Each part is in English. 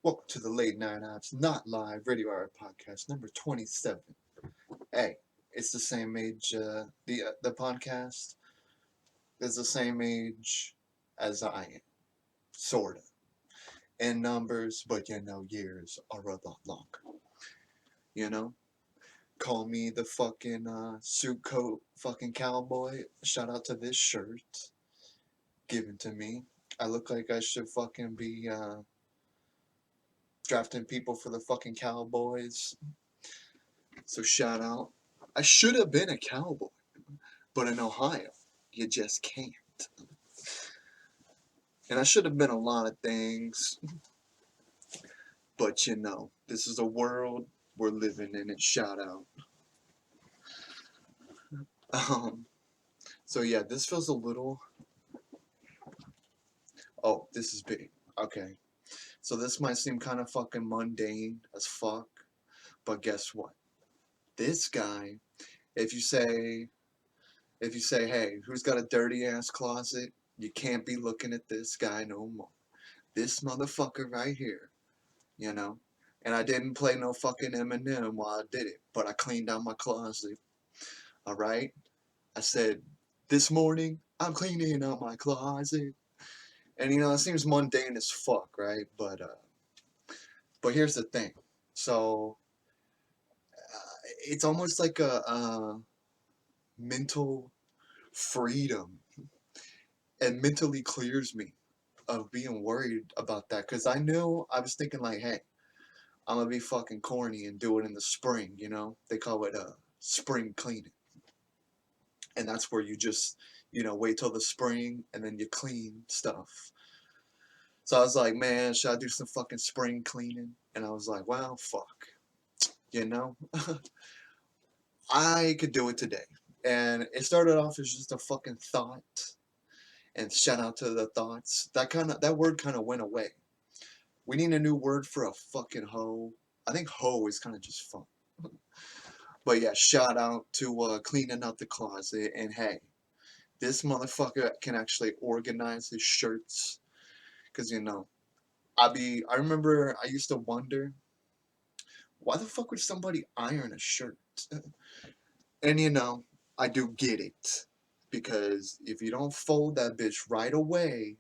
Welcome to the Late Night Ops Not Live Radio Hour podcast number 27. Hey, it's the same age. The podcast is the same age as I am, sorta. In numbers, but years are a lot longer. You know, call me the fucking suit coat fucking cowboy. Shout out to this shirt given to me. I look like I should fucking be drafting people for the fucking Cowboys. So shout out. I should have been a cowboy, but in Ohio, you just can't. And I should have been a lot of things, but this is the world we're living in. It shout out. Um, so yeah, this feels a little. Oh, this is big. Okay, so this might seem kind of fucking mundane as fuck, but guess what? This guy, if you say, hey, who's got a dirty ass closet? You can't be looking at this guy no more. This motherfucker right here, you know. And I didn't play no fucking Eminem while I did it, but I cleaned out my closet. All right. I said, this morning I'm cleaning out my closet, and it seems mundane as fuck, right? But here's the thing. So it's almost like a mental freedom, and mentally clears me of being worried about that, because I knew I was thinking like, hey, I'm gonna be fucking corny and do it in the spring, They call it spring cleaning. And that's where you just, wait till the spring and then you clean stuff. So I was like, man, should I do some fucking spring cleaning? And I was like, well, fuck. You know? I could do it today. And it started off as just a fucking thought. And shout out to the thoughts. That word kind of went away. We need a new word for a fucking hoe. I think hoe is kind of just fun. But yeah, shout out to cleaning out the closet. And hey, this motherfucker can actually organize his shirts. Because, I remember I used to wonder, why the fuck would somebody iron a shirt? And, I do get it. Because if you don't fold that bitch right away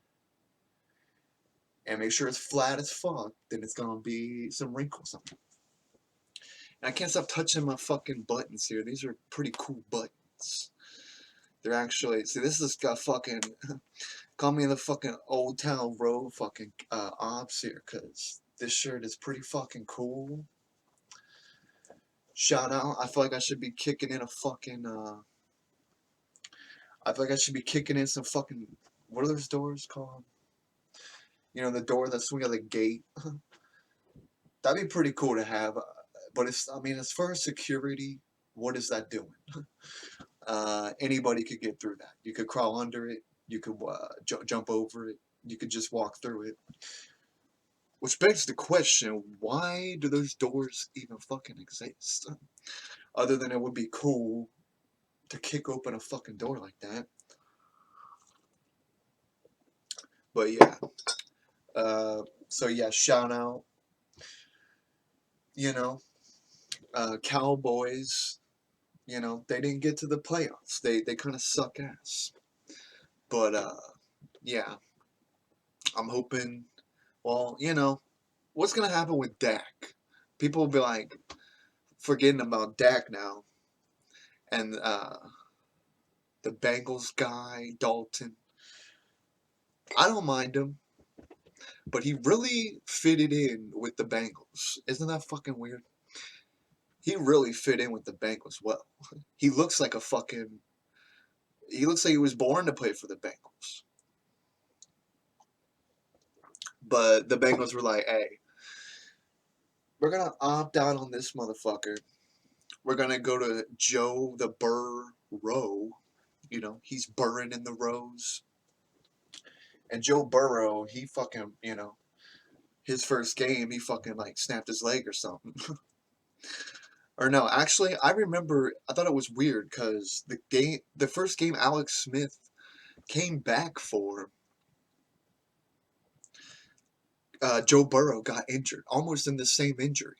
and make sure it's flat as fuck, then it's gonna be some wrinkles on it. And I can't stop touching my fucking buttons here. These are pretty cool buttons. They're actually, see, this has got fucking, call me the fucking Old Town Road fucking ops here, because this shirt is pretty fucking cool. Shout out. I feel like I should be kicking in a fucking, I feel like I should be kicking in some fucking, what are those doors called? The door that swing at the gate. That'd be pretty cool to have. But as far as security, what is that doing? Anybody could get through that. You could crawl under it. You could jump over it. You could just walk through it. Which begs the question, why do those doors even fucking exist? Other than it would be cool to kick open a fucking door like that. But yeah. So yeah, shout out. Cowboys, they didn't get to the playoffs. They kind of suck ass. But yeah, I'm hoping, well, what's going to happen with Dak? People will be like, forgetting about Dak now. And the Bengals guy, Dalton, I don't mind him, but he really fitted in with the Bengals. Isn't that fucking weird? He really fit in with the Bengals well. He looks like he looks like he was born to play for the Bengals. But the Bengals were like, hey, we're going to opt out on this motherfucker. We're going to go to Joe the Burrow. He's burring in the rows. And Joe Burrow, he fucking, his first game, he fucking like snapped his leg or something. Or no, actually, I remember, I thought it was weird because the first game Alex Smith came back for, Joe Burrow got injured, almost in the same injury.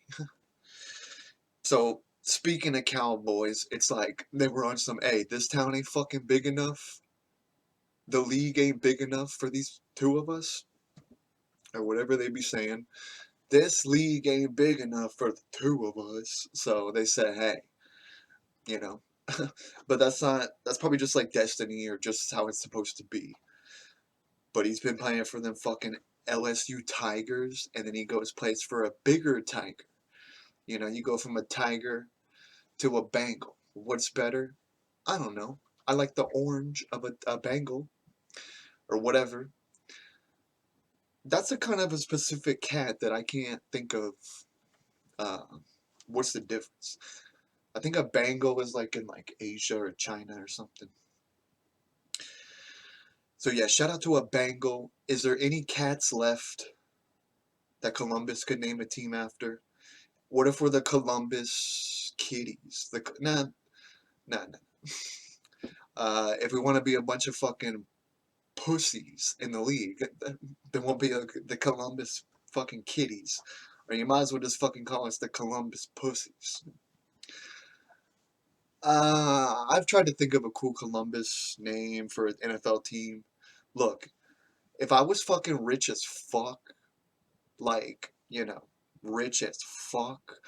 So speaking of Cowboys, it's like they were on some, hey, this town ain't fucking big enough. The league ain't big enough for these two of us, or whatever they be saying. This league ain't big enough for the two of us. So they said, hey, you know. But that's probably just like destiny or just how it's supposed to be. But he's been playing for them fucking LSU Tigers, and then he goes plays for a bigger tiger. You go from a tiger to a Bengal. What's better? I don't know. I like the orange of a Bengal or whatever. That's a kind of a specific cat that I can't think of. Uh, what's the difference? I think a Bengal is like in like Asia or China or something. So yeah, shout out to a Bengal. Is there any cats left that Columbus could name a team after? What if we're the Columbus Kitties? Nah. If we want to be a bunch of fucking pussies in the league, then we'll be the Columbus fucking Kitties. Or you might as well just fucking call us the Columbus Pussies. I've tried to think of a cool Columbus name for an NFL team. Look, if I was fucking rich as fuck, like, rich as fuck,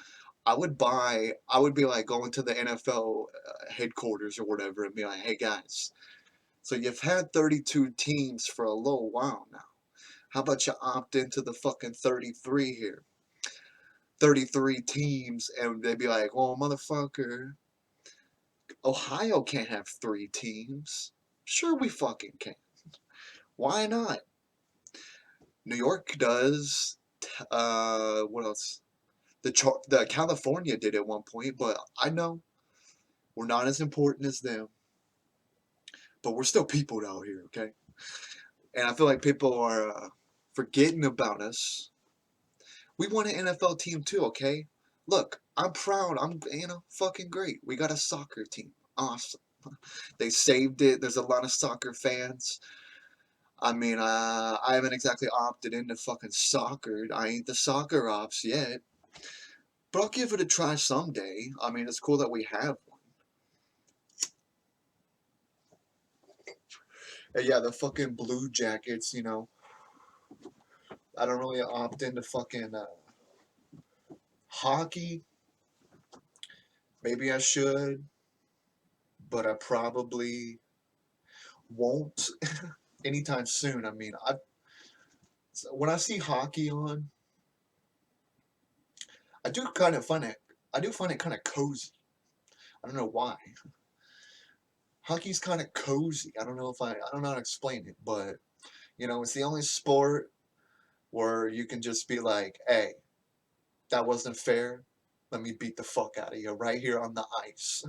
I would be like going to the NFL headquarters or whatever and be like, hey guys, so you've had 32 teams for a little while now. How about you opt into the fucking 33 here? 33 teams, and they'd be like, well, motherfucker, Ohio can't have 3 teams. Sure, we fucking can. Why not? New York does. What else? The California did at one point, but I know we're not as important as them. But we're still people out here, okay? And I feel like people are forgetting about us. We want an NFL team too, okay? Look, I'm proud. I'm, fucking great. We got a soccer team. Awesome. They saved it. There's a lot of soccer fans. I mean, I haven't exactly opted into fucking soccer. I ain't the soccer ops yet. But I'll give it a try someday. I mean, it's cool that we have one. And yeah, the fucking Blue Jackets, I don't really opt into fucking hockey. Maybe I should, but I probably won't anytime soon. I mean, when I see hockey on, I do kind of find it. I do find it kind of cozy. I don't know why. Hockey's kind of cozy. I don't know how to explain it, but it's the only sport where you can just be like, hey, that wasn't fair. Let me beat the fuck out of you right here on the ice.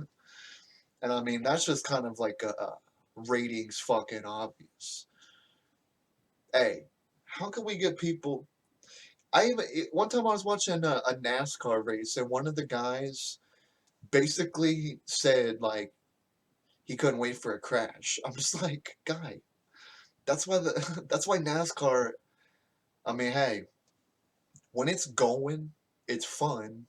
And I mean, that's just kind of like a ratings fucking obvious. Hey, how can we get people? One time I was watching a NASCAR race, and one of the guys basically said like he couldn't wait for a crash. I'm just like, guy, that's why that's why NASCAR. I mean, hey, when it's going, it's fun.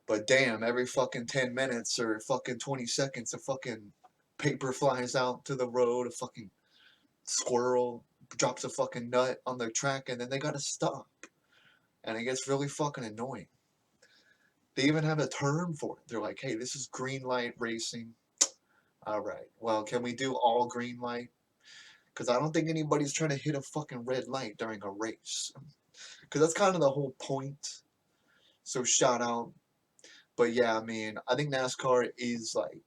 But damn, every fucking 10 minutes or fucking 20 seconds, a fucking paper flies out to the road, a fucking squirrel drops a fucking nut on their track, and then they gotta stop. And it gets really fucking annoying. They even have a term for it. They're like, hey, this is green light racing. All right, well, can we do all green light? Because I don't think anybody's trying to hit a fucking red light during a race. Because that's kind of the whole point. So shout out. But yeah, I mean, I think NASCAR is like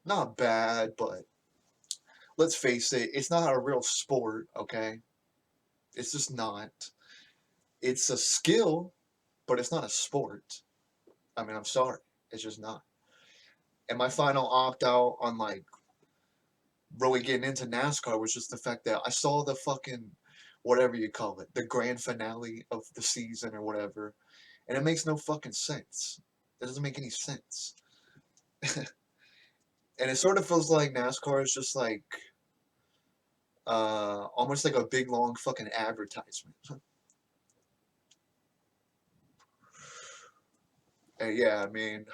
not bad, but let's face it, it's not a real sport, okay? It's just not. It's a skill, but it's not a sport. I mean, I'm sorry. It's just not. And my final opt out on like really getting into NASCAR was just the fact that I saw the fucking whatever you call it, the grand finale of the season or whatever, and it makes no fucking sense. It doesn't make any sense. And it sort of feels like NASCAR is just like almost like a big long fucking advertisement. And yeah, I mean,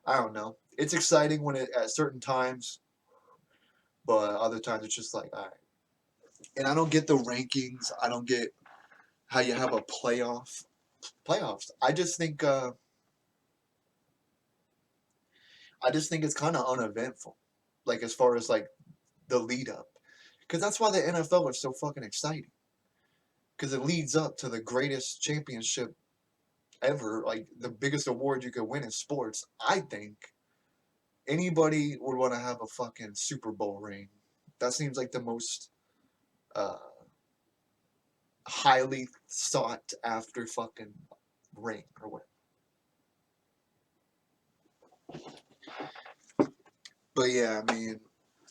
I don't know. It's exciting when it at certain times, but other times it's just like, all right. And I don't get the rankings. I don't get how you have a playoffs. I just think it's kind of uneventful, like as far as like the lead up, because that's why the NFL is so fucking exciting, because it leads up to the greatest championship ever, like the biggest award you could win in sports. I think anybody would want to have a fucking Super Bowl ring. That seems like the most uh, highly sought after fucking ring or whatever. But yeah, I mean,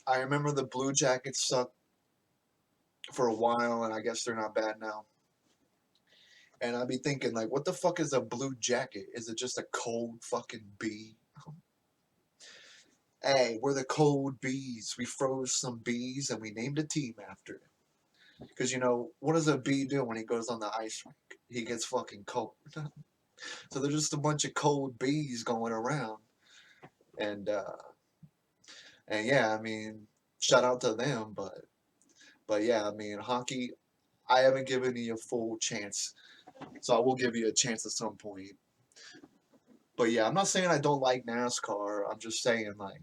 I remember the Blue Jackets sucked for a while, and I guess they're not bad now. And I'd be thinking, like, what the fuck is a blue jacket? Is it just a cold fucking bee? Hey, we're the cold bees. We froze some bees and we named a team after it. Because, you know, what does a bee do when he goes on the ice rink? He gets fucking cold. So there's just a bunch of cold bees going around. And, uh, and yeah, I mean, shout out to them. But yeah, I mean, hockey, I haven't given you a full chance. So I will give you a chance at some point. But yeah, I'm not saying I don't like NASCAR. I'm just saying, like,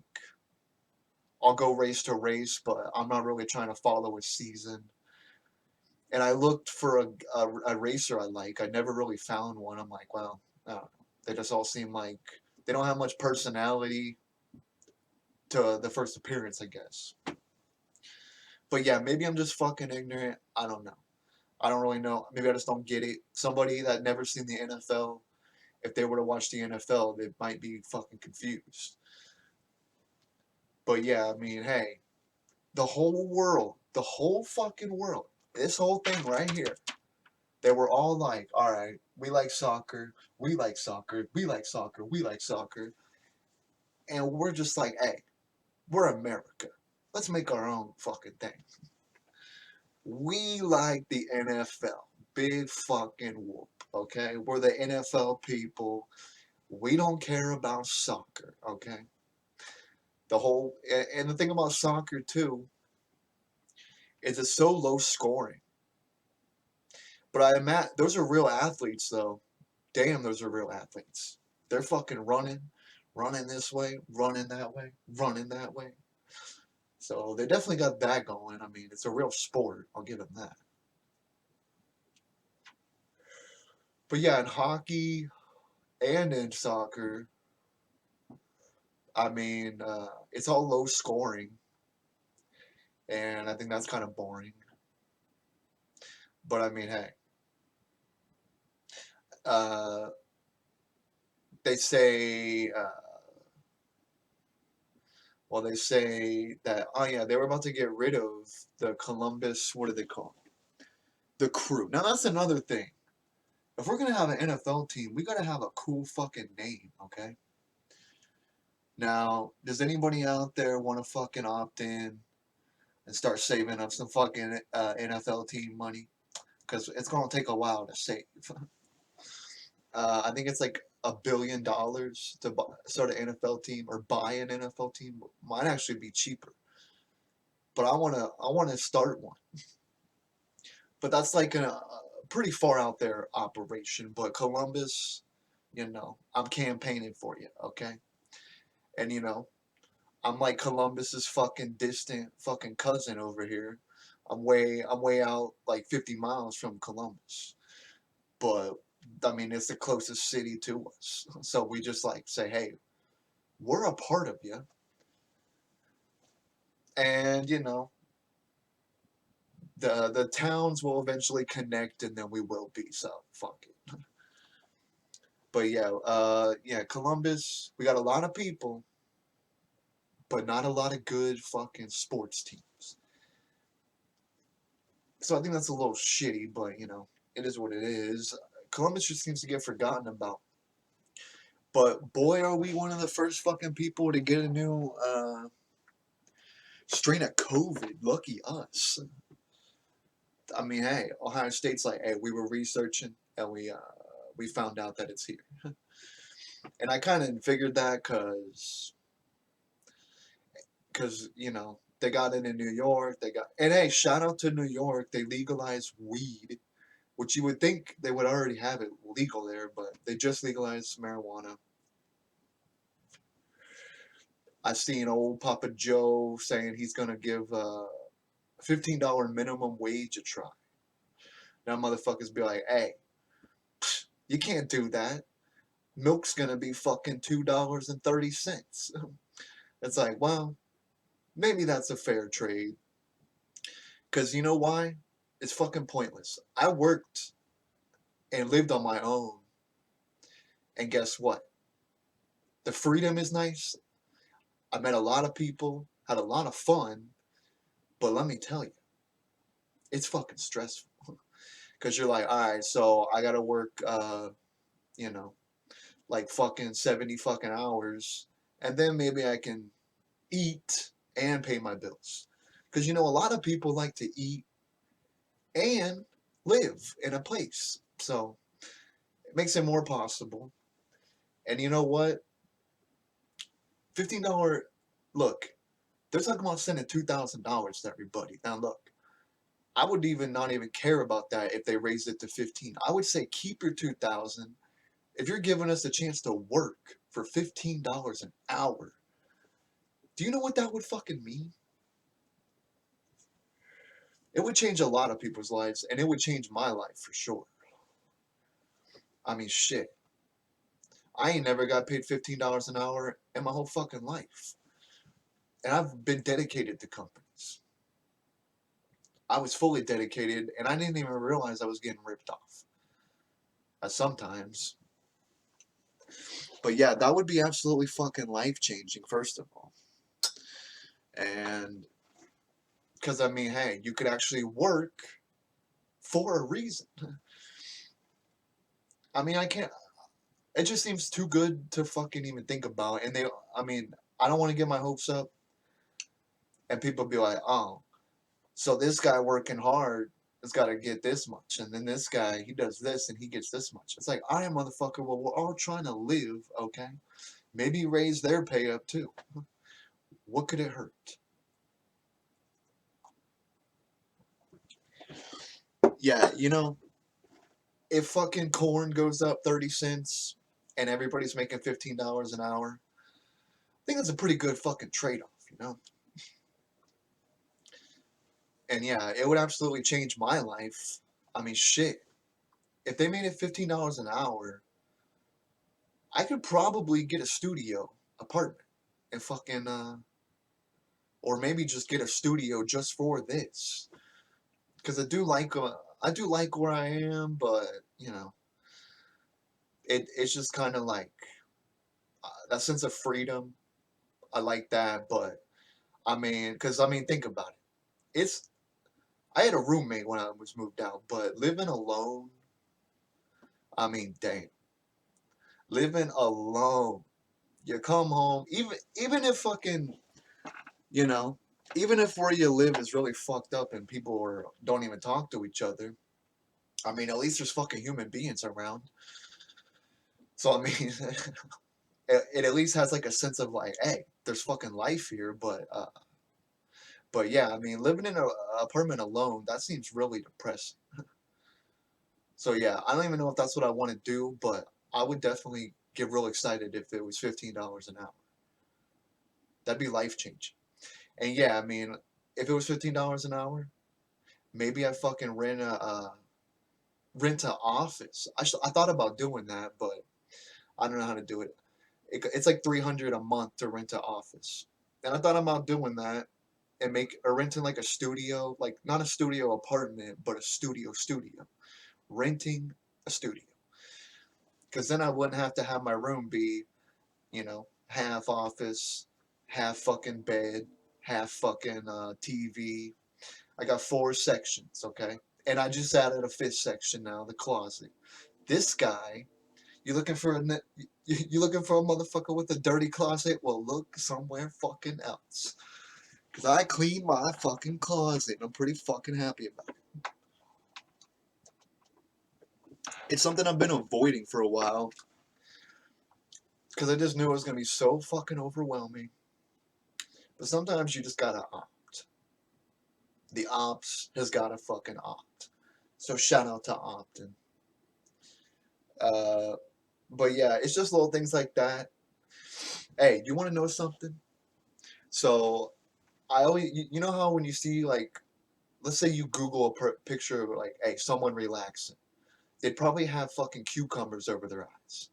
I'll go race to race, but I'm not really trying to follow a season. And I looked for a racer I like. I never really found one. I'm like, well, I don't know. They just all seem like they don't have much personality to the first appearance, I guess. But yeah, maybe I'm just fucking ignorant. I don't know. I don't really know. Maybe I just don't get it. Somebody that never seen the NFL, if they were to watch the NFL, they might be fucking confused. But yeah, I mean, hey, the whole fucking world, this whole thing right here, they were all like, all right, we like soccer, we like soccer, we like soccer, we like soccer. And we're just like, hey, we're America. Let's make our own fucking thing. We like the NFL. Big fucking whoop, okay? We're the NFL people. We don't care about soccer, okay? And the thing about soccer too is it's so low scoring. But I imagine those are real athletes, though. Damn, those are real athletes. They're fucking running this way, running that way, running that way. So they definitely got that going. I mean, it's a real sport. I'll give them that. But yeah, in hockey and in soccer, I mean, it's all low scoring, and I think that's kind of boring. But I mean, hey, uh, they say, they say that, oh yeah, they were about to get rid of the Columbus, what do they call it? The Crew. Now that's another thing. If we're gonna have an NFL team, we gotta have a cool fucking name, okay? Now, does anybody out there want to fucking opt in and start saving up some fucking NFL team money? Because it's gonna take a while to save. I think it's like $1 billion to start an NFL team or buy an NFL team. Might actually be cheaper, but I wanna start one. But that's like a pretty far out there operation. But Columbus, I'm campaigning for you, okay? And I'm like Columbus's fucking distant fucking cousin over here. I'm way out like 50 miles from Columbus. But I mean it's the closest city to us. So we just like say, hey, we're a part of you. And the towns will eventually connect and then we will be, so fuck it. But yeah, Columbus, we got a lot of people, but not a lot of good fucking sports teams. So I think that's a little shitty, but it is what it is. Columbus just seems to get forgotten about. But boy, are we one of the first fucking people to get a new Strain of COVID. Lucky us. I mean, hey, Ohio State's like, hey, we were researching and we found out that it's here. And I kind of figured that because you know they got it in New York. They got and hey, shout out to New York. They legalized weed, which you would think they would already have it legal there, but they just legalized marijuana. I seen old Papa Joe saying he's gonna give $15 minimum wage a try. Now motherfuckers be like, hey, you can't do that. Milk's gonna be fucking $2.30. It's like, well, maybe that's a fair trade. Cause you know why? It's fucking pointless. I worked and lived on my own, and guess what? The freedom is nice. I met a lot of people, had a lot of fun, but let me tell you, it's fucking stressful. Cause you're like, all right, so I gotta work, you know, like fucking 70 fucking hours, and then maybe I can eat and pay my bills. Cause you know, a lot of people like to eat and live in a place, so it makes it more possible. And you know what? $15. Look, they're talking about sending $2,000 to everybody. Now look, I would even not even care about that if they raised it to 15. I would say keep your 2,000. If you're giving us a chance to work for $15 an hour, do you know what that would fucking mean? It would change a lot of people's lives, and it would change my life for sure. I mean, shit. I ain't never got paid $15 an hour in my whole fucking life. And I've been dedicated to companies. I was fully dedicated, and I didn't even realize I was getting ripped off. Sometimes. But yeah, that would be absolutely fucking life changing, first of all. And because I mean, hey, you could actually work for a reason. I mean, I can't. It just seems too good to fucking even think about. And I mean, I don't want to get my hopes up, and people be like, oh, so this guy working hard has got to get this much, and then this guy he does this and he gets this much. It's like, all right, motherfucker. Well, we're all trying to live, okay? Maybe raise their pay up too. What could it hurt? Yeah, you know, if fucking corn goes up 30 cents and everybody's making $15 an hour, I think that's a pretty good fucking trade off, you know? And yeah, it would absolutely change my life. I mean, shit. If they made it $15 an hour, I could probably get a studio apartment and fucking, or maybe just get a studio just for this. Because I do like where I am, but, you know, it's just kind of like that sense of freedom. I like that, but I mean, because I mean, think about it. I had a roommate when I was moved out, but living alone, I mean, damn, living alone. You come home, even if fucking, you know, even if where you live is really fucked up and don't even talk to each other. I mean, at least there's fucking human beings around. So I mean, it at least has like a sense of like, hey, there's fucking life here. But yeah, I mean, living in an apartment alone, that seems really depressing. So yeah, I don't even know if that's what I want to do, but I would definitely get real excited if it was $15 an hour. That'd be life changing. And yeah, I mean, if it was $15 an hour, maybe I fucking rent an office. I thought about doing that, but I don't know how to do it. It's like 300 a month to rent an office, and I thought about doing that and renting like a studio, like not a studio apartment, but a studio, renting a studio. Because then I wouldn't have to have my room be, you know, half office, half fucking bed, half fucking TV. I got 4 sections, okay? And I just added a fifth section now, the closet. This guy, you looking for you looking for a motherfucker with a dirty closet? Well, look somewhere fucking else. Because I cleaned my fucking closet. I'm pretty fucking happy about it. It's something I've been avoiding for a while. Because I just knew it was going to be so fucking overwhelming. But sometimes you just gotta opt. The ops has gotta fucking opt. So shout out to opting. Uh, but yeah, it's just little things like that. Hey, you want to know something? So I always, you know how when you see like, let's say you Google a picture of like, hey, someone relaxing, they'd probably have fucking cucumbers over their eyes.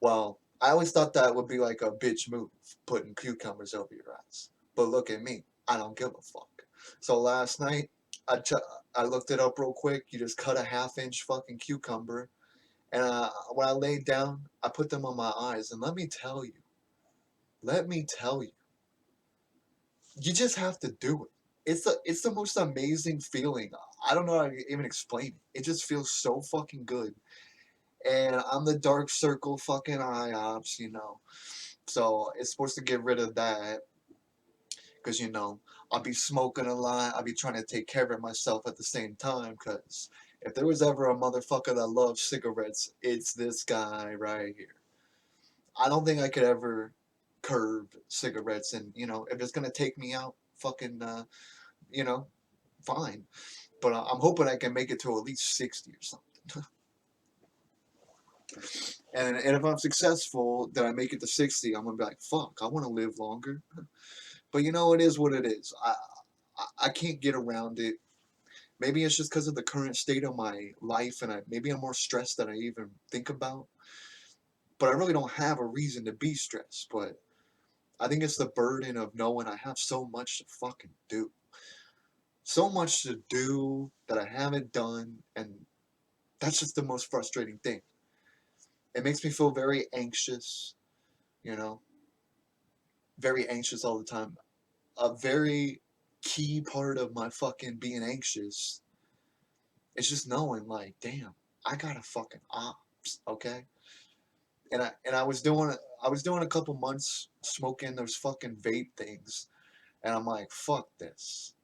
Well, I always thought that would be like a bitch move, putting cucumbers over your eyes. But look at me, I don't give a fuck. So last night, I ch- I looked it up real quick. You just cut a half-inch fucking cucumber, and when I laid down, I put them on my eyes, and let me tell you, you just have to do it. It's the most amazing feeling. I don't know how to even explain it. It just feels so fucking good. And I'm the dark circle fucking eye ops, So it's supposed to get rid of that. Because, I'll be smoking a lot. I'll be trying to take care of myself at the same time. Because if there was ever a motherfucker that loves cigarettes, it's this guy right here. I don't think I could ever curb cigarettes. And, if it's going to take me out, fucking, you know, fine. But I'm hoping I can make it to at least 60 or something. And if I'm successful, that I make it to 60, I'm gonna be like, fuck, I want to live longer. But it is what it is. I can't get around it. Maybe it's just because of the current state of my life, and maybe I'm more stressed than I even think about. But I really don't have a reason to be stressed. But I think it's the burden of knowing I have so much to fucking do, so much to do that I haven't done, and that's just the most frustrating thing. It makes me feel very anxious, you know, very anxious all the time. A very key part of my fucking being anxious is just knowing, like, damn, I got a fucking ops, okay? And I was doing a couple months smoking those fucking vape things, and I'm like, fuck this.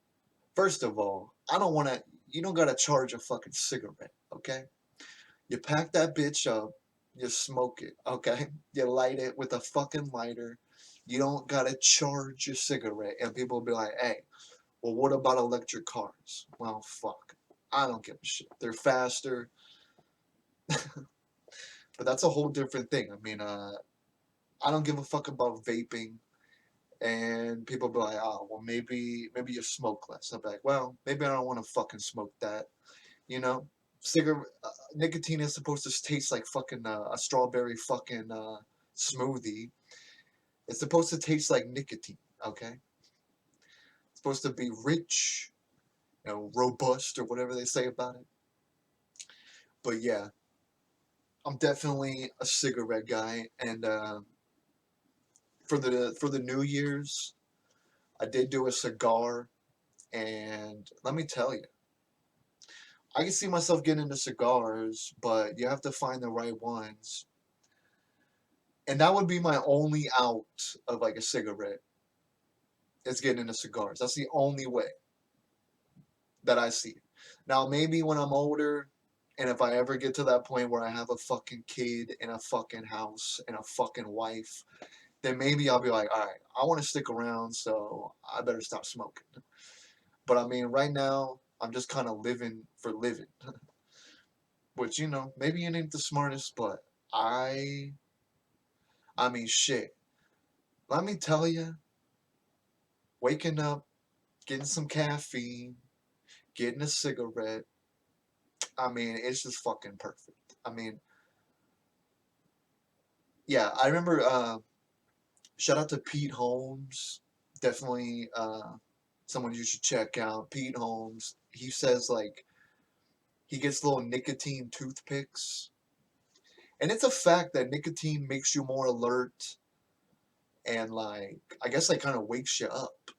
First of all, I don't want to. You don't gotta charge a fucking cigarette, okay? You pack that bitch up, you smoke it, okay? You light it with a fucking lighter. You don't gotta charge your cigarette, and people will be like, hey, well, what about electric cars? Well, fuck. I don't give a shit. They're faster, but that's a whole different thing. I mean, I don't give a fuck about vaping. And people be like, oh, well, maybe you smoke less. I'm like, well, maybe I don't want to fucking smoke that. You know, cigarette nicotine is supposed to taste like fucking a strawberry fucking smoothie. It's supposed to taste like nicotine. Okay, it's supposed to be rich, robust or whatever they say about it. But yeah, I'm definitely a cigarette guy, and for the New Year's, I did do a cigar, and let me tell you, I can see myself getting into cigars, but you have to find the right ones, and that would be my only out of like a cigarette is getting into cigars. That's the only way that I see it. Now maybe when I'm older, and if I ever get to that point where I have a fucking kid and a fucking house and a fucking wife, then maybe I'll be like, all right, I want to stick around, so I better stop smoking. But I mean, right now, I'm just kind of living for living, which maybe it ain't the smartest, but I, I mean, shit. Let me tell you, waking up, getting some caffeine, getting a cigarette. I mean, it's just fucking perfect. I mean, yeah, I remember. Shout out to Pete Holmes. Definitely someone you should check out. Pete Holmes. He says like he gets little nicotine toothpicks. And it's a fact that nicotine makes you more alert and like I guess like kind of wakes you up.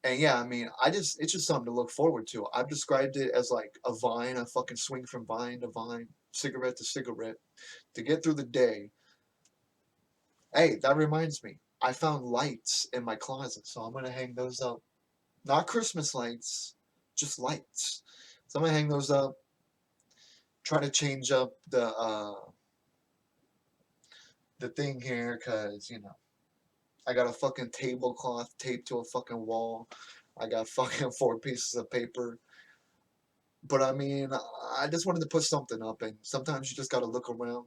And yeah, I mean, it's just something to look forward to. I've described it as like a vine, a fucking swing from vine to vine, cigarette to cigarette to get through the day. Hey, that reminds me. I found lights in my closet, so I'm gonna hang those up. Not Christmas lights, just lights. So I'm gonna hang those up. Try to change up the thing here, cause I got a fucking tablecloth taped to a fucking wall. I got fucking 4 pieces of paper. But I mean, I just wanted to put something up, and sometimes you just gotta look around.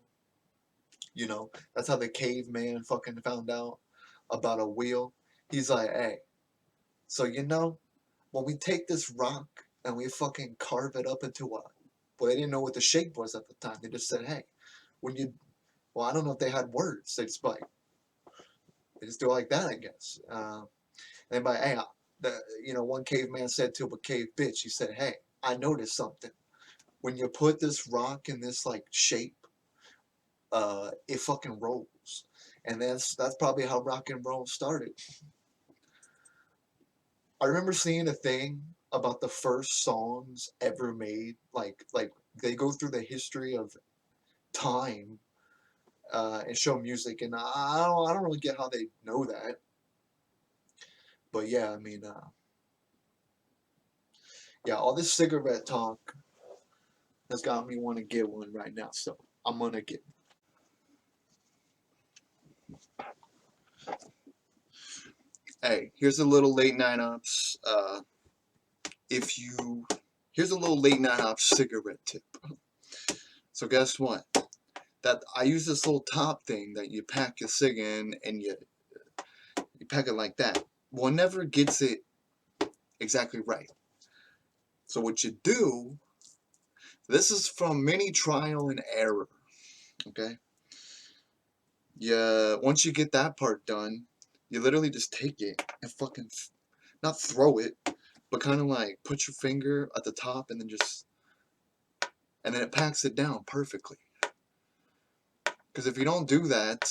That's how the caveman fucking found out about a wheel. He's like, hey, so when we take this rock and we fucking carve it up into a, well, they didn't know what the shape was at the time. They just said, hey, when you, well, I don't know if they had words. They just do it like that, I guess. And by, hey, one caveman said to a cave bitch, he said, hey, I noticed something. When you put this rock in this like shape, it fucking rolls. And that's probably how rock and roll started. I remember seeing a thing about the first songs ever made. Like they go through the history of time and show music, and I don't really get how they know that. But yeah, I mean, yeah, all this cigarette talk has got me want to get one right now, so I'm gonna get. Hey, here's a little late night ops. If you Here's a little late night ops cigarette tip. So guess what? That I use this little top thing that you pack your cig in, and you pack it like that. One never gets it exactly right. So what you do, this is from many trial and error. Okay. Once you get that part done, you literally just take it and fucking not throw it, but kind of like put your finger at the top and then it packs it down perfectly. Because if you don't do that,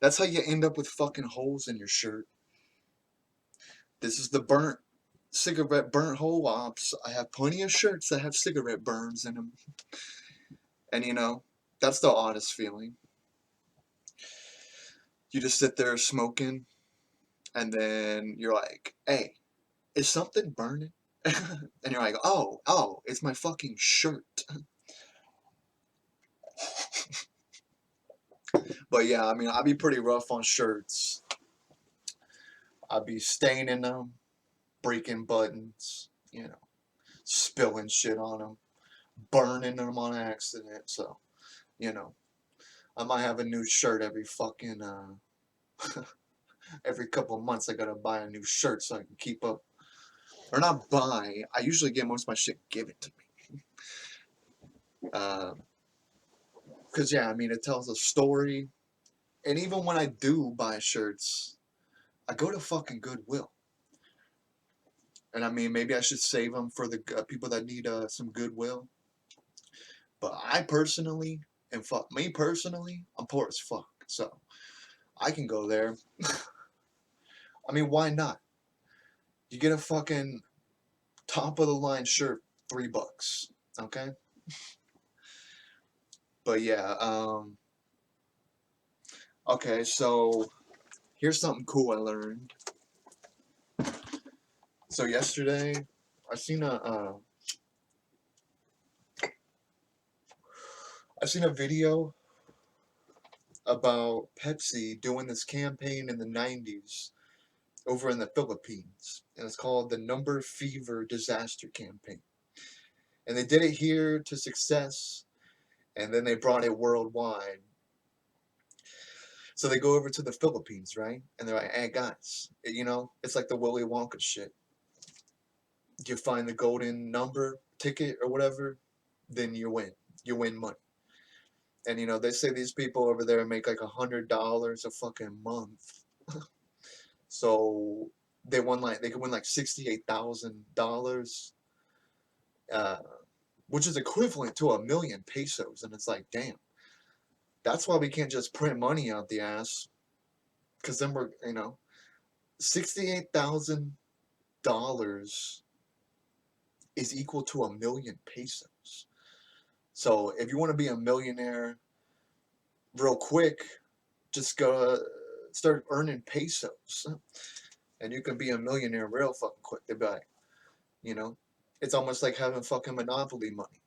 that's how you end up with fucking holes in your shirt. This is the cigarette burnt hole ops. I have plenty of shirts that have cigarette burns in them. And that's the oddest feeling. You just sit there smoking, and then you're like, hey, is something burning? And you're like, oh, it's my fucking shirt. But yeah, I mean, I'd be pretty rough on shirts. I'd be staining them, breaking buttons, spilling shit on them, burning them on accident. So, I might have a new shirt every fucking, every couple of months. I gotta buy a new shirt so I can keep up. Or not buy, I usually get most of my shit given to me. Because, yeah, I mean, it tells a story. And even when I do buy shirts, I go to fucking Goodwill. And I mean, maybe I should save them for the people that need some Goodwill. But I personally, and me personally, I'm poor as fuck. So I can go there. I mean, why not? You get a fucking top of the line shirt, $3. Okay? But yeah, okay, so here's something cool I learned. So yesterday, I seen a video about Pepsi doing this campaign in the 90s over in the Philippines, and it's called the Number Fever Disaster Campaign. And they did it here to success, and then they brought it worldwide. So they go over to the Philippines, right? And they're like, hey guys, it's like the Willy Wonka shit. You find the golden number ticket or whatever, then you win. You win money. And they say these people over there make like $100 a fucking month. So they could win like $68,000, which is equivalent to 1,000,000 pesos. And it's like, damn, that's why we can't just print money out the ass. Because then we're, $68,000 is equal to 1,000,000 pesos. So if you want to be a millionaire real quick, just go start earning pesos, and you can be a millionaire real fucking quick. They'd be like, you know, it's almost like having fucking monopoly money.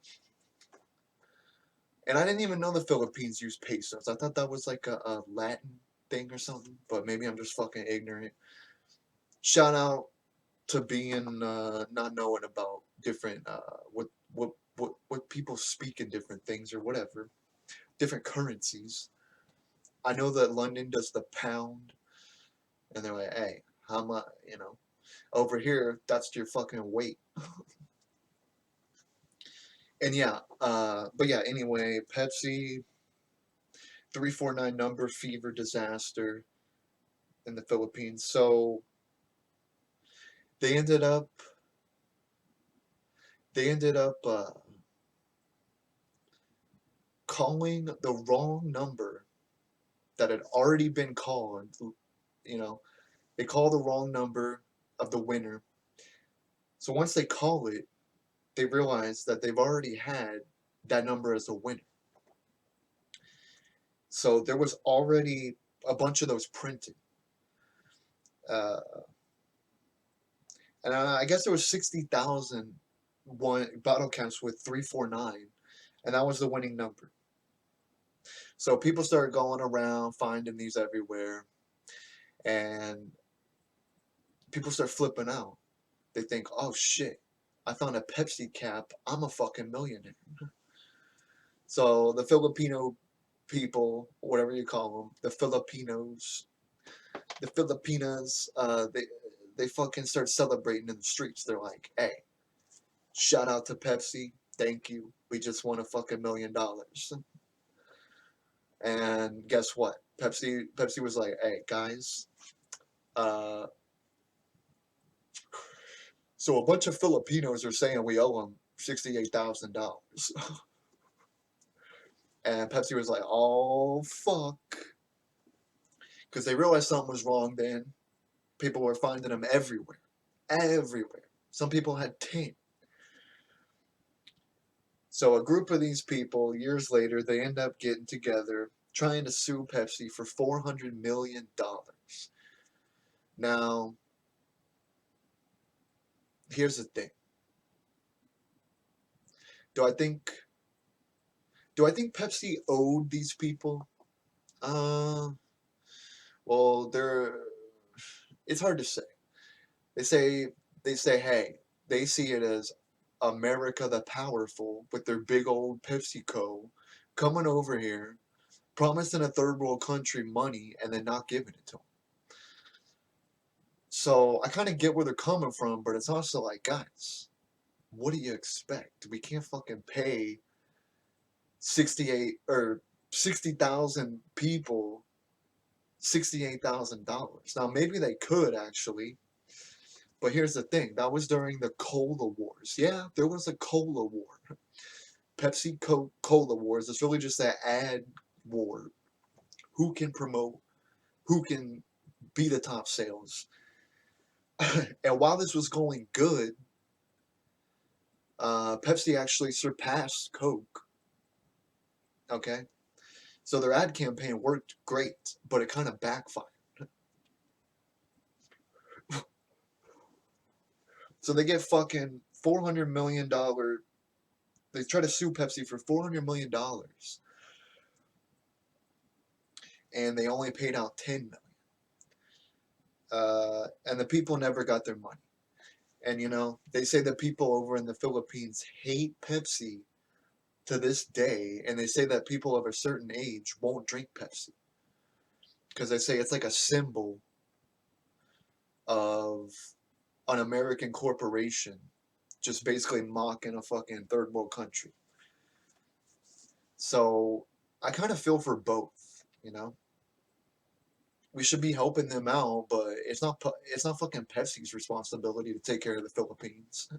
And I didn't even know the Philippines used pesos. I thought that was like a Latin thing or something, but maybe I'm just fucking ignorant. Shout out to being not knowing about different what people speak in different things or whatever, different currencies. I know that London does the pound, and they're like, hey, how much? Over here, that's your fucking weight. And yeah, but yeah. Anyway, Pepsi 349 number fever disaster in the Philippines. So they ended up they ended up calling the wrong number that had already been called. You know, they call the wrong number of the winner. So once they call it, they realize that they've already had that number as a winner. So there was already a bunch of those printed. Uh, and I guess there was 60,000 bottle caps with 349, and that was the winning number. So people started going around finding these everywhere, and people start flipping out. They think, oh shit, I found a Pepsi cap. I'm a fucking millionaire. So the Filipino people, whatever you call them, the Filipinos, the Filipinas, they fucking start celebrating in the streets. They're like, hey, shout out to Pepsi. Thank you. We just won a fucking $1 million. And guess what? Pepsi was like, hey guys, uh, so a bunch of Filipinos are saying we owe them $68,000. And Pepsi was like, oh fuck, because they realized something was wrong. Then people were finding them everywhere, everywhere. Some people had 10. So a group of these people, years later, they end up getting together trying to sue Pepsi for $400 million. Now, here's the thing. Do I think Pepsi owed these people? Uh, well, it's hard to say. They say hey, they see it as America the powerful with their big old PepsiCo coming over here, promising a third world country money and then not giving it to them. So I kind of get where they're coming from, but it's also like, guys, what do you expect? We can't fucking pay 68 or 60,000 people $68,000. Now maybe they could actually, but here's the thing: that was during the Cola Wars. Yeah, there was a Cola War. Pepsi Cola Wars. It's really just that ad war. Who can promote? Who can be the top sales? And while this was going good, Pepsi actually surpassed Coke. Okay, so their ad campaign worked great, but it kind of backfired. So they get fucking $400 million. They try to sue Pepsi for $400 million, and they only paid out 10 million. And the people never got their money. And they say that people over in the Philippines hate Pepsi to this day, and they say that people of a certain age won't drink Pepsi because they say it's like a symbol of an American corporation just basically mocking a fucking third world country. So I kind of feel for both. We should be helping them out, but it's not fucking Pepsi's responsibility to take care of the Philippines.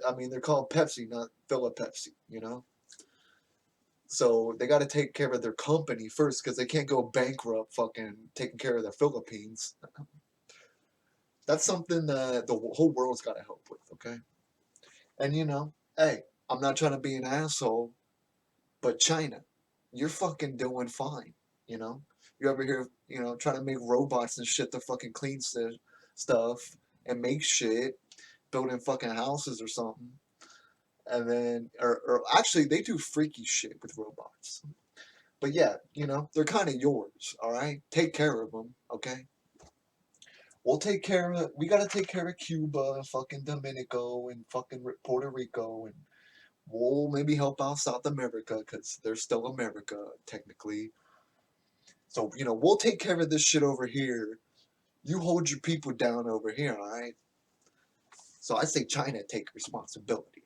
I mean, they're called Pepsi, not Philip Pepsi. So they got to take care of their company first because they can't go bankrupt fucking taking care of the Philippines. That's something that the whole world's got to help with, okay? And hey, I'm not trying to be an asshole, but China, you're fucking doing fine, you know? You ever hear, trying to make robots and shit to fucking clean stuff and make shit, building fucking houses or something. And then, or actually, they do freaky shit with robots. But yeah, they're kind of yours, all right? Take care of them, okay? We'll take care of, we gotta take care of Cuba and fucking Dominico and fucking Puerto Rico, and we'll maybe help out South America because they're still America, technically. So, we'll take care of this shit over here. You hold your people down over here, all right? So I say China take responsibility.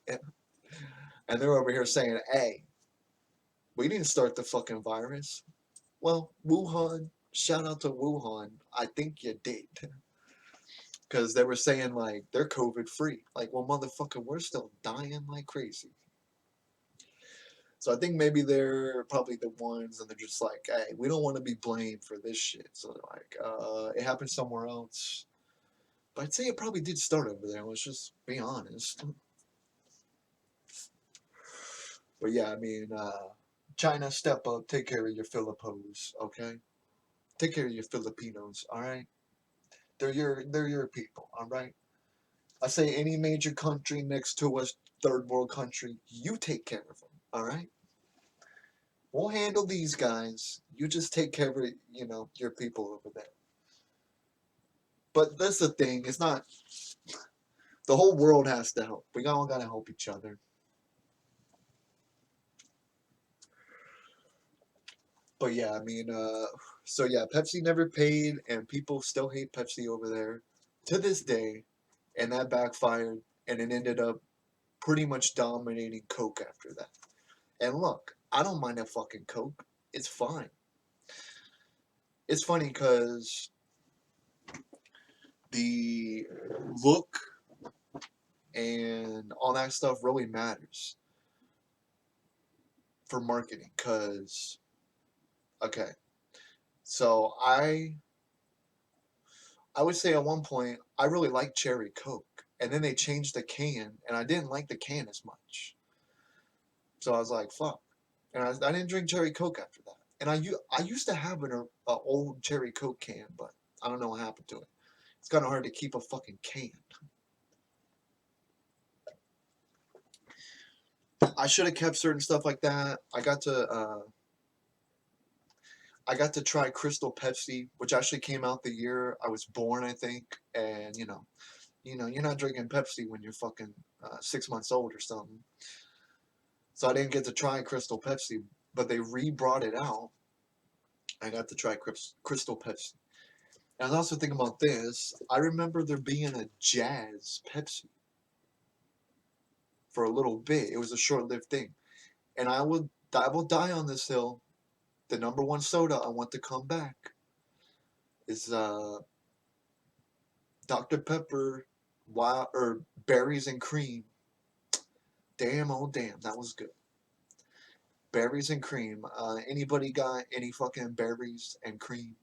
And they're over here saying, hey, we didn't start the fucking virus. Well, Wuhan, shout out to Wuhan. I think you did. Because they were saying, like, they're COVID free. Like, well, motherfucker, we're still dying like crazy. So I think maybe they're probably the ones, and they're just like, hey, we don't want to be blamed for this shit. So they're like, it happened somewhere else. But I'd say it probably did start over there. Let's just be honest. But yeah, I mean, China, step up, take care of your Filipinos, okay? Take care of your Filipinos, all right? They're your people, all right? I say any major country next to us, third world country, you take care of them, all right? We'll handle these guys. You just take care of, your people over there. But that's the thing. It's not. The whole world has to help. We all gotta help each other. But yeah, I mean, so yeah, Pepsi never paid, and people still hate Pepsi over there to this day, and that backfired, and it ended up pretty much dominating Coke after that. And look, I don't mind a fucking Coke. It's fine. It's funny because the look and all that stuff really matters for marketing. Because, okay, so I would say at one point I really liked Cherry Coke, and then they changed the can, and I didn't like the can as much. So I was like, fuck, and I didn't drink Cherry Coke after that. And I used to have an old Cherry Coke can, but I don't know what happened to it. It's kind of hard to keep a fucking can. I should have kept certain stuff like that. I got to try Crystal Pepsi, which actually came out the year I was born, I think. And you're not drinking Pepsi when you're fucking 6 months old or something. So I didn't get to try Crystal Pepsi, but they re-brought it out. I got to try Crystal Pepsi. And I was also thinking about this. I remember there being a Jazz Pepsi for a little bit. It was a short-lived thing, and I will die on this hill. The number one soda I want to come back is Dr. Pepper, wild or berries and cream. Damn, oh damn, that was good. Berries and cream. Anybody got any fucking berries and cream?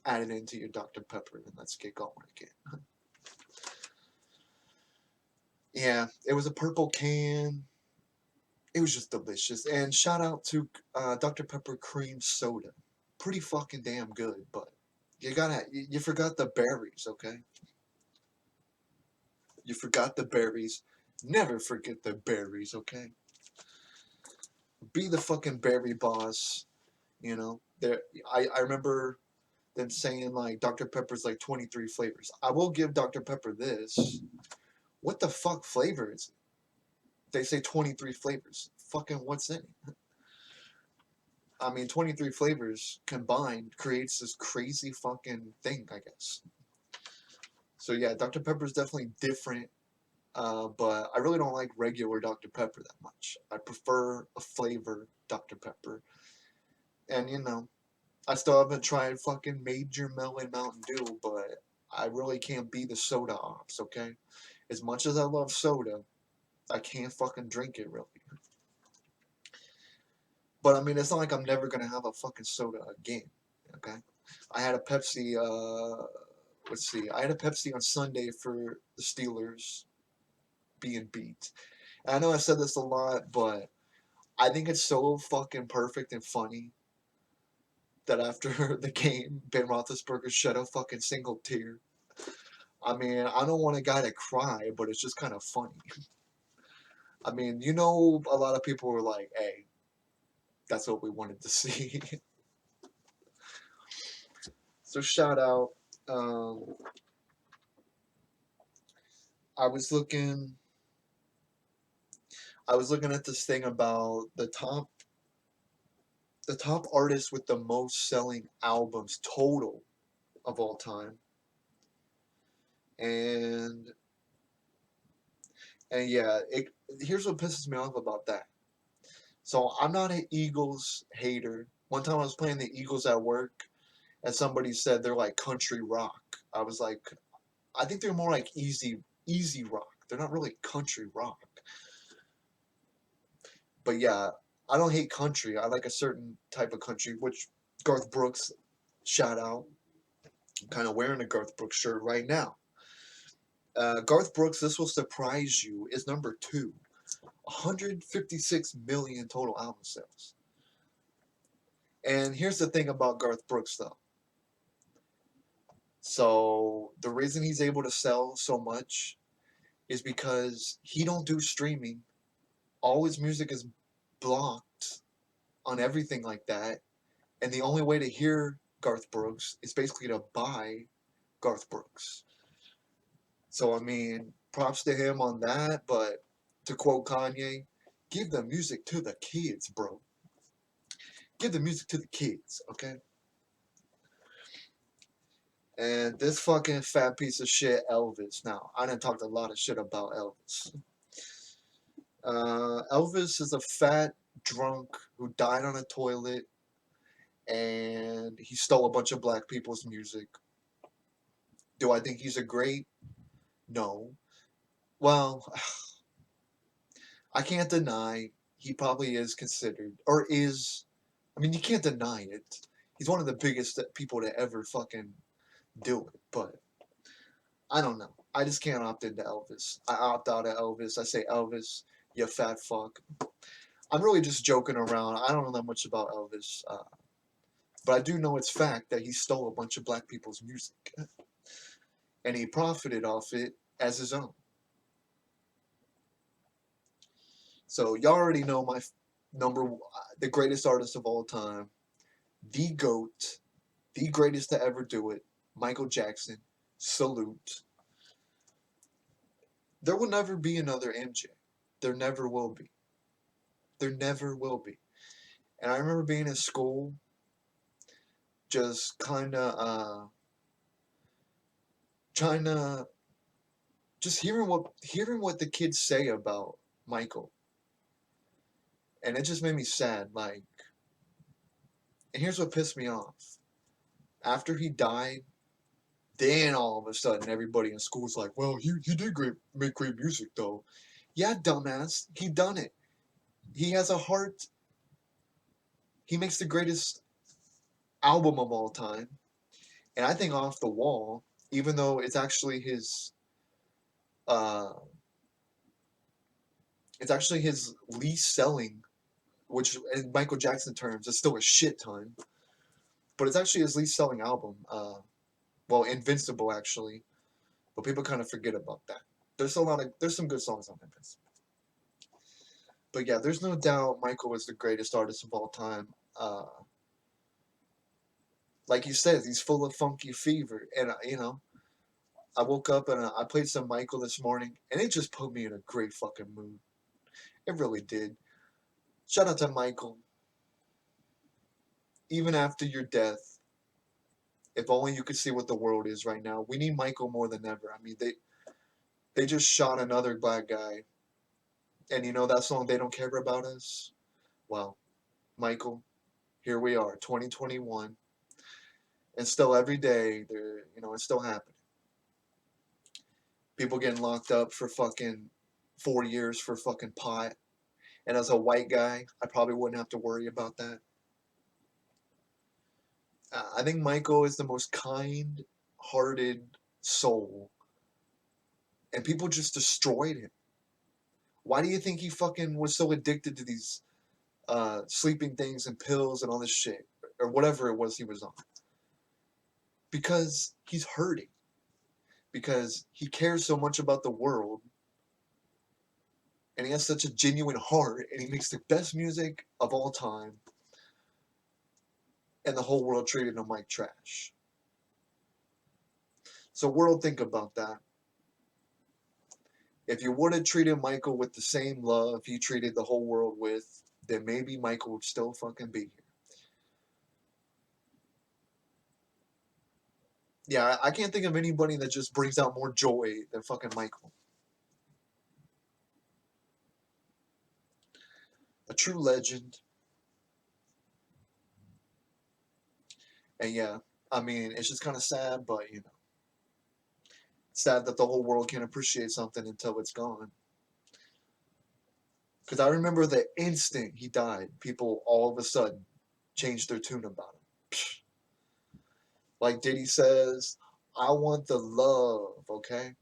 Add it into your Dr. Pepper, and let's get going again. Yeah, it was a purple can. It was just delicious. And shout out to Dr. Pepper cream soda. Pretty fucking damn good, but you forgot the berries, okay? You forgot the berries. Never forget the berries, okay? Be the fucking berry boss, There, I remember them saying like Dr. Pepper's like 23 flavors. I will give Dr. Pepper this. What the fuck flavor is it? They say 23 flavors. Fucking what's in it? I mean, 23 flavors combined creates this crazy fucking thing, I guess. So yeah, Dr. Pepper is definitely different, but I really don't like regular Dr. Pepper that much. I prefer a flavor Dr. Pepper. And I still haven't tried fucking Major Melon Mountain Dew, but I really can't be the soda ops, okay? As much as I love soda, I can't fucking drink it really. But I mean, it's not like I'm never gonna have a fucking soda again, okay? I had a Pepsi, let's see, I had a Pepsi on Sunday for the Steelers being beat. And I know I said this a lot, but I think it's so fucking perfect and funny that after the game, Ben Roethlisberger shed a fucking single tear. I mean, I don't want a guy to cry, but it's just kind of funny. I mean, you know, a lot of people were like, hey, that's what we wanted to see. So shout out. Um, I was looking. I was looking at this thing about the top artists with the most selling albums total of all time, and yeah, here's what pisses me off about that. So I'm not an Eagles hater. One time I was playing the Eagles at work, and somebody said they're like country rock. I was like, I think they're more like easy rock. They're not really country rock. But yeah, I don't hate country. I like a certain type of country, which Garth Brooks, shout out. I'm kind of wearing a Garth Brooks shirt right now. Garth Brooks, this will surprise you, is number 2. 156 million total album sales. And here's the thing about Garth Brooks, though. So the reason he's able to sell so much is because he don't do streaming. All his music is blocked on everything like that. And the only way to hear Garth Brooks is basically to buy Garth Brooks. So, I mean, props to him on that. But to quote Kanye, give the music to the kids, bro. Give the music to the kids, okay? And this fucking fat piece of shit, Elvis. Now, I done talked a lot of shit about Elvis. Elvis is a fat drunk who died on a toilet, and he stole a bunch of black people's music. Do I think he's a great? No. Well, I can't deny he probably is considered, or is, I mean, you can't deny it. He's one of the biggest people to ever fucking do it, but I don't know. I just can't opt into Elvis. I opt out of Elvis. I say, Elvis, you fat fuck. I'm really just joking around. I don't know that much about Elvis, but I do know it's fact that he stole a bunch of black people's music, and he profited off it as his own. So y'all already know my the greatest artist of all time, the GOAT, the greatest to ever do it, Michael Jackson. Salute. There will never be another MJ. There never will be. There never will be. And I remember being in school, just kind of trying to just hearing what the kids say about Michael, and it just made me sad. Like, and here's what pissed me off: after he died, then all of a sudden everybody in school's like, "Well, he did make great music though." Yeah, dumbass, he done it. He has a heart. He makes the greatest album of all time, and I think Off the Wall, even though uh, it's actually his least selling, which in Michael Jackson terms is still a shit ton, but it's actually his least selling album. Well, Invincible actually, but people kind of forget about that. There's some good songs on Invincible, but yeah, there's no doubt Michael is the greatest artist of all time. Uh, like you said, he's full of funky fever, and I woke up and I played some Michael this morning, and it just put me in a great fucking mood. It really did. Shout out to Michael. Even after your death, if only you could see what the world is right now. We need Michael more than ever. I mean, they just shot another black guy, and you know that song "They Don't Care About Us." Well, Michael, here we are, 2021, and still every day it's still happening. People getting locked up for fucking 4 years for fucking pot. And as a white guy, I probably wouldn't have to worry about that. I think Michael is the most kind-hearted soul, and people just destroyed him. Why do you think he fucking was so addicted to these sleeping things and pills and all this shit? or whatever it was he was on, because he's hurting, because he cares so much about the world, and he has such a genuine heart, and he makes the best music of all time, and the whole world treated him like trash. So, world, think about that. If you would have treated Michael with the same love he treated the whole world with, then maybe Michael would still fucking be here. Yeah, I can't think of anybody that just brings out more joy than fucking Michael. A true legend. And yeah, I mean, it's just kind of sad, but you know, sad that the whole world can't appreciate something until it's gone. Because I remember the instant he died, people all of a sudden changed their tune about him. Psh. Like Diddy says, I want the love, okay?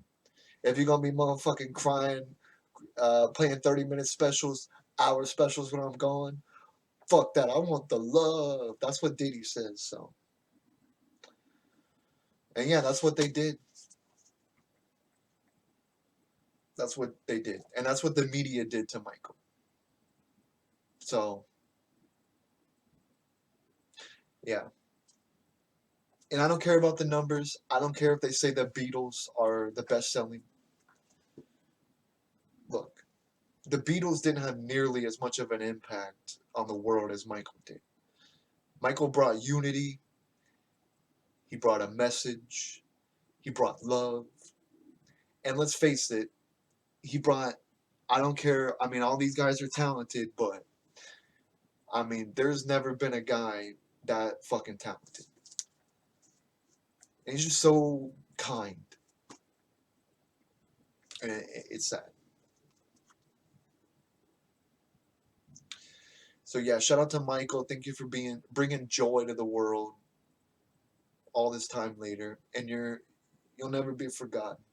If you're gonna be motherfucking crying, playing 30-minute specials, hour specials when I'm gone, fuck that. I want the love. That's what Diddy says, so. And yeah, that's what they did. That's what they did. And that's what the media did to Michael. So, yeah. And I don't care about the numbers. I don't care if they say the Beatles are the best selling. Look, the Beatles didn't have nearly as much of an impact on the world as Michael did. Michael brought unity, he brought a message, he brought love. And let's face it, he brought, I don't care, I mean, all these guys are talented, but I mean, there's never been a guy that fucking talented. And he's just so kind. And it's sad. So yeah, shout out to Michael. Thank you for bringing joy to the world all this time later. And you'll never be forgotten.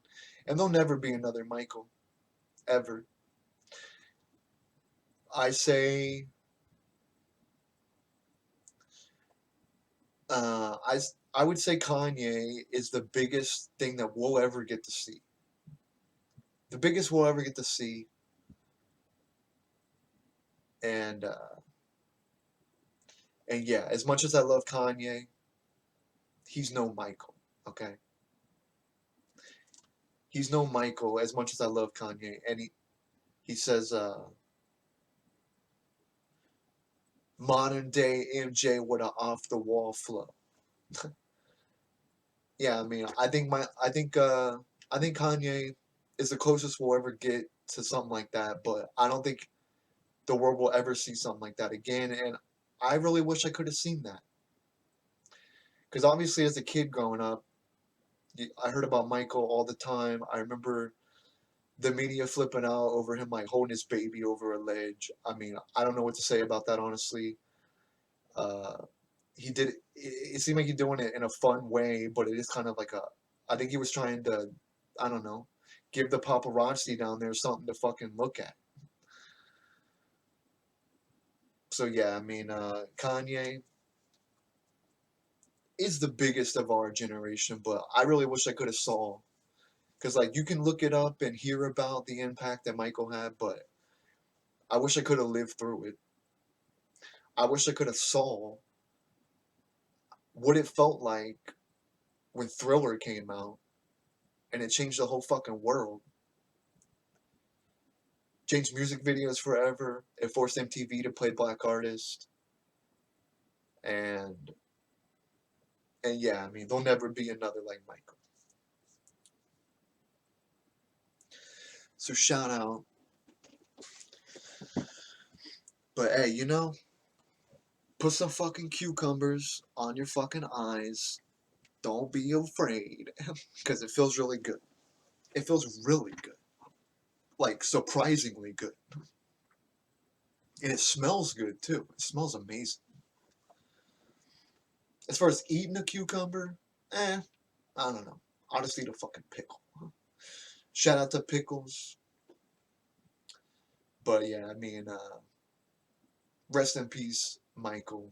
And there'll never be another Michael. Ever. I say uh I I would say Kanye is the biggest thing that we'll ever get to see. The biggest we'll ever get to see. And and yeah, as much as I love Kanye, he's no Michael. Okay? He's no Michael as much as I love Kanye. And he says modern day MJ with an off the wall flow. Yeah, I mean, I think Kanye is the closest we'll ever get to something like that, but I don't think the world will ever see something like that again, and I really wish I could have seen that. Because obviously, as a kid growing up, I heard about Michael all the time. I remember the media flipping out over him like holding his baby over a ledge. I mean, I don't know what to say about that, honestly. Uh, he did it seemed like he's doing it in a fun way, but it is kind of like a, I think he was trying to, I don't know, give the paparazzi down there something to fucking look at. So yeah, I mean, Kanye is the biggest of our generation, but I really wish I could have saw, because like you can look it up and hear about the impact that Michael had, but I wish I could have lived through it. I wish I could have saw what it felt like when Thriller came out and it changed the whole fucking world. Changed music videos forever. It forced MTV to play black artists. And yeah, I mean, there'll never be another like Michael. So shout out. But hey, you know, put some fucking cucumbers on your fucking eyes. Don't be afraid. Because it feels really good. It feels really good. Like, surprisingly good. And it smells good, too. It smells amazing. As far as eating a cucumber, I don't know. I'll just eat a fucking pickle. Shout out to pickles. But yeah, I mean, rest in peace, Michael.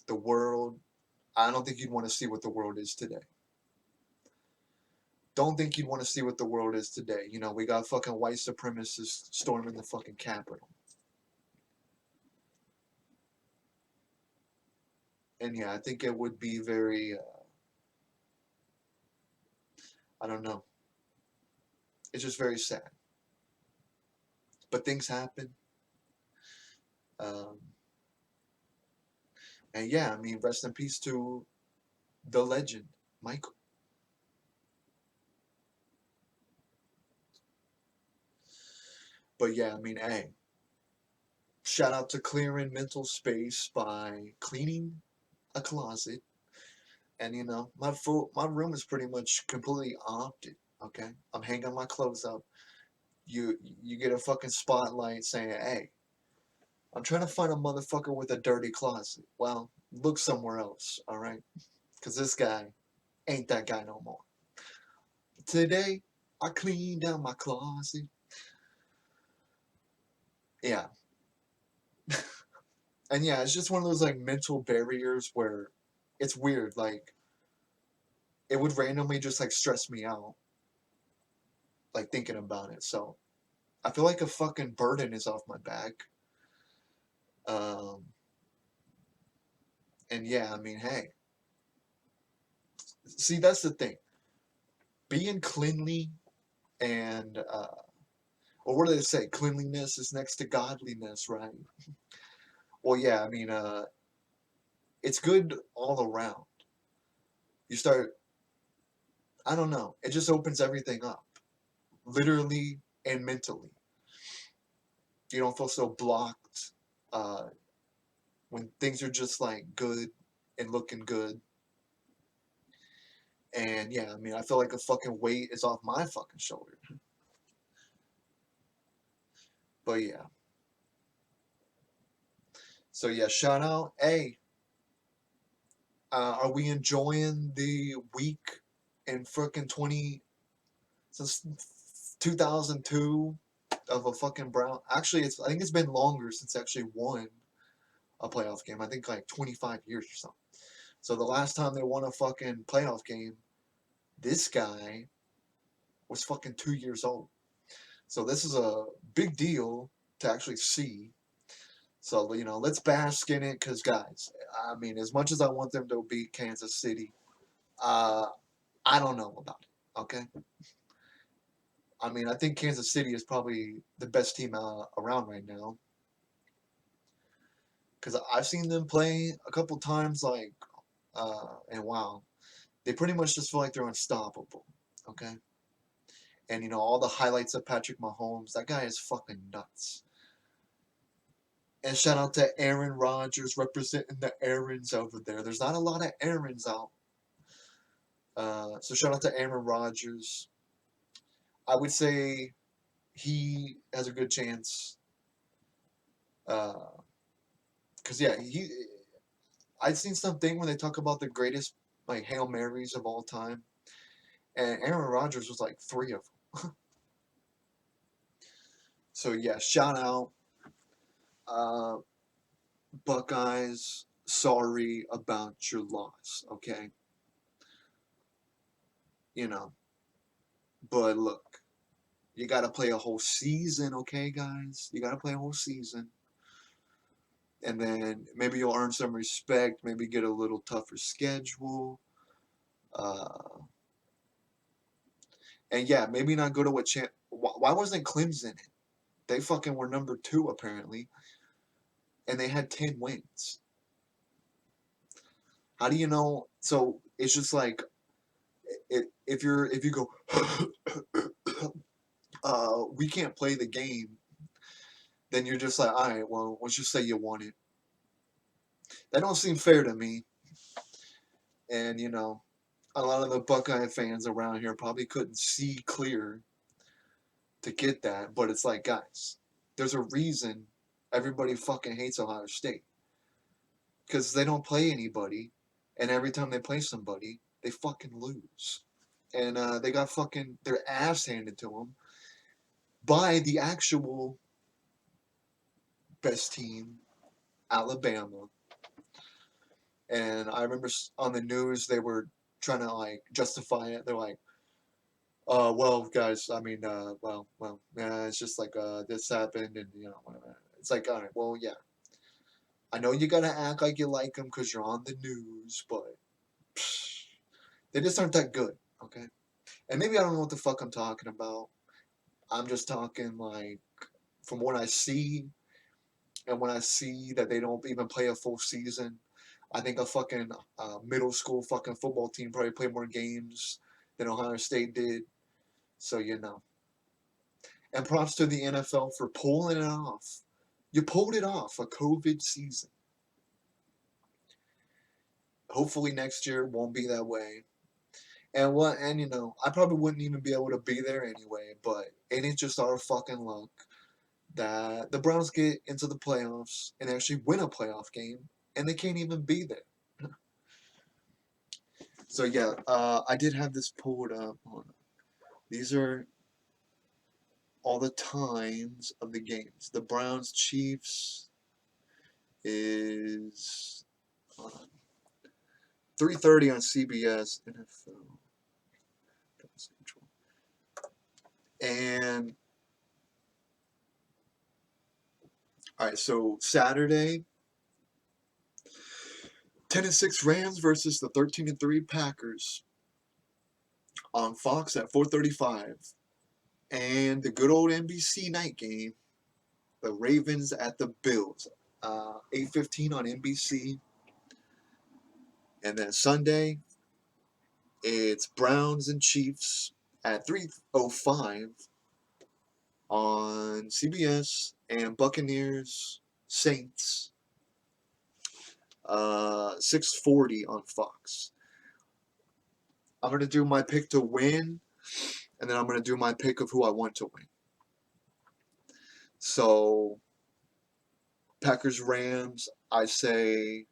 The world, I don't think you'd want to see what the world is today. Don't think you'd want to see what the world is today. You know, we got fucking white supremacists storming the fucking Capitol. And yeah, I think it would be very, I don't know. It's just very sad. But things happen. Um, and yeah, I mean, rest in peace to the legend, Michael. But yeah, I mean, hey, shout out to clearing mental space by cleaning a closet. And you know, my room is pretty much completely opted. Okay, I'm hanging my clothes up. You get a fucking spotlight saying, "Hey, I'm trying to find a motherfucker with a dirty closet." Well, look somewhere else, all right? Because this guy ain't that guy no more. Today, I cleaned out my closet. Yeah, and yeah, it's just one of those like mental barriers where it's weird. Like it would randomly just like stress me out, like thinking about it. So I feel like a fucking burden is off my back. Um, and yeah, I mean, hey, see, that's the thing. Being cleanly and, or what do they say? Cleanliness is next to godliness, right? Well, yeah, I mean, it's good all around. You start, I don't know, it just opens everything up, literally and mentally. You don't feel so blocked uh, when things are just like good and looking good. And yeah, I mean, I feel like a fucking weight is off my fucking shoulder. But yeah. So yeah, shout out. Hey, are we enjoying the week in fucking 20 since 2002 of a fucking Brown? Actually, I think it's been longer since I actually won a playoff game. I think like 25 years or something. So the last time they won a fucking playoff game, this guy was fucking 2 years old. So this is a big deal to actually see. So, you know, let's bask in it because, guys, I mean, as much as I want them to beat Kansas City, uh, I don't know about it. Okay. I mean, I think Kansas City is probably the best team around right now because I've seen them play a couple times, like, and wow, they pretty much just feel like they're unstoppable. Okay. And, you know, all the highlights of Patrick Mahomes, that guy is fucking nuts. And shout out to Aaron Rodgers representing the Aarons over there. There's not a lot of Aarons out. So shout out to Aaron Rodgers. I would say he has a good chance. Cause yeah, I'd seen something when they talk about the greatest like Hail Marys of all time, and Aaron Rodgers was like three of them. So yeah, shout out, uh, Buckeyes. Sorry about your loss. Okay, you know, but look, you got to play a whole season. Okay, guys, you got to play a whole season. And then maybe you'll earn some respect, maybe get a little tougher schedule. Uh, and yeah, maybe not go to a champ. Why wasn't Clemson in? They fucking were number two apparently, and they had 10 wins. How do you know? So it's just like if you go, we can't play the game, then you're just like, all right, well, let's just say you won it. That don't seem fair to me. And you know, a lot of the Buckeye fans around here probably couldn't see clear to get that, but it's like, guys, there's a reason everybody fucking hates Ohio State because they don't play anybody, and every time they play somebody, they fucking lose, and they got fucking their ass handed to them by the actual best team, Alabama. And I remember on the news they were trying to like justify it. They're like, well, guys, I mean, yeah, it's just like this happened, and whatever. It's like, all right, well, yeah, I know you gotta act like you like them because you're on the news, but psh, they just aren't that good, okay? And maybe I don't know what the fuck I'm talking about. I'm just talking like from what I see, and when I see that they don't even play a full season, I think a fucking middle school fucking football team probably played more games than Ohio State did. So and props to the NFL for pulling it off. You pulled it off, a COVID season. Hopefully next year won't be that way. And I probably wouldn't even be able to be there anyway, but it is just our fucking luck that the Browns get into the playoffs and actually win a playoff game, and they can't even be there. So yeah, I did have this pulled up. These are all the times of the games. The Browns Chiefs is 3:30 on CBS NFL. And all right, so Saturday, 10-6 Rams versus the 13-3 Packers on Fox at 4:35, and the good old NBC night game, the Ravens at the Bills, 8:15 on NBC, and then Sunday, it's Browns and Chiefs at 3:05 on CBS, and Buccaneers Saints 6:40 on Fox. I'm gonna do my pick to win, and then I'm gonna do my pick of who I want to win. So Packers Rams, I say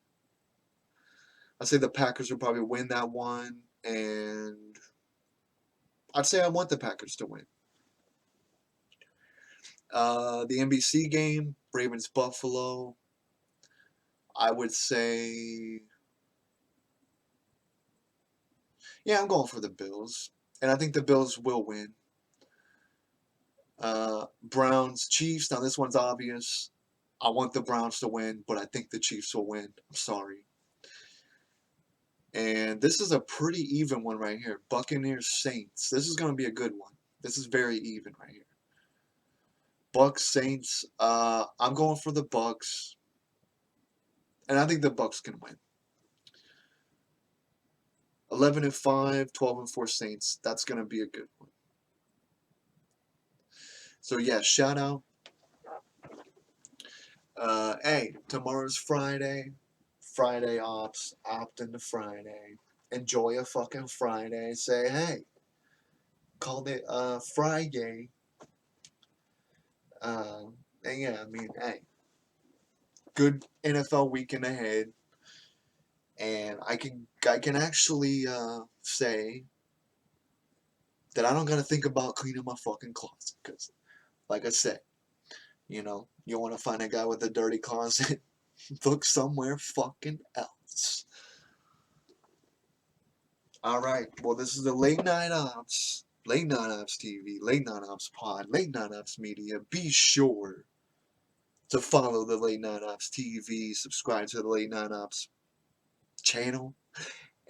the Packers will probably win that one, and I'd say I want the Packers to win. The NBC game, Ravens Buffalo, I would say, yeah, I'm going for the Bills, and I think the Bills will win. Browns Chiefs, now this one's obvious. I want the Browns to win, but I think the Chiefs will win. I'm sorry. And this is a pretty even one right here. Buccaneers Saints. This is going to be a good one. This is very even right here. Bucks Saints. I'm going for the Bucks, and I think the Bucks can win. 11-5, 12-4 Saints. That's going to be a good one. So yeah, shout out. Hey, tomorrow's Friday. Friday opt into Friday. Enjoy a fucking Friday. Say hey. Called it Friday. And yeah, I mean, hey, good NFL weekend ahead, and I can actually say that I don't gotta think about cleaning my fucking closet, because, like I said, you want to find a guy with a dirty closet, look somewhere fucking else. All right, well, this is the Late Night Ops. Late Night Ops TV, Late Night Ops Pod, Late Night Ops Media. Be sure to follow the Late Night Ops TV, subscribe to the Late Night Ops channel,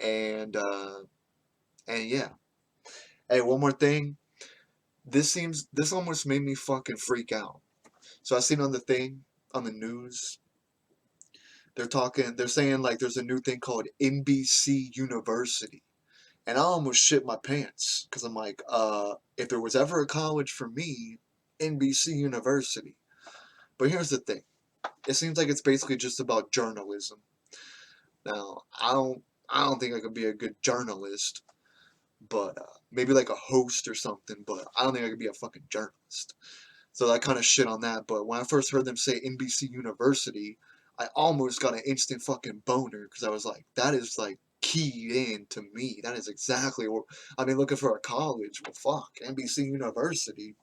and yeah. Hey, one more thing. This almost made me fucking freak out. So I seen on the thing on the news, they're saying like there's a new thing called NBC University. And I almost shit my pants because I'm like, if there was ever a college for me, NBC University. But here's the thing. It seems like it's basically just about journalism. Now, I don't think I could be a good journalist, but maybe like a host or something, but I don't think I could be a fucking journalist. So I kind of shit on that, but when I first heard them say NBC University, I almost got an instant fucking boner because I was like, that is like keyed in to me. That is exactly what I mean. Looking for a college, well, fuck, NBC University.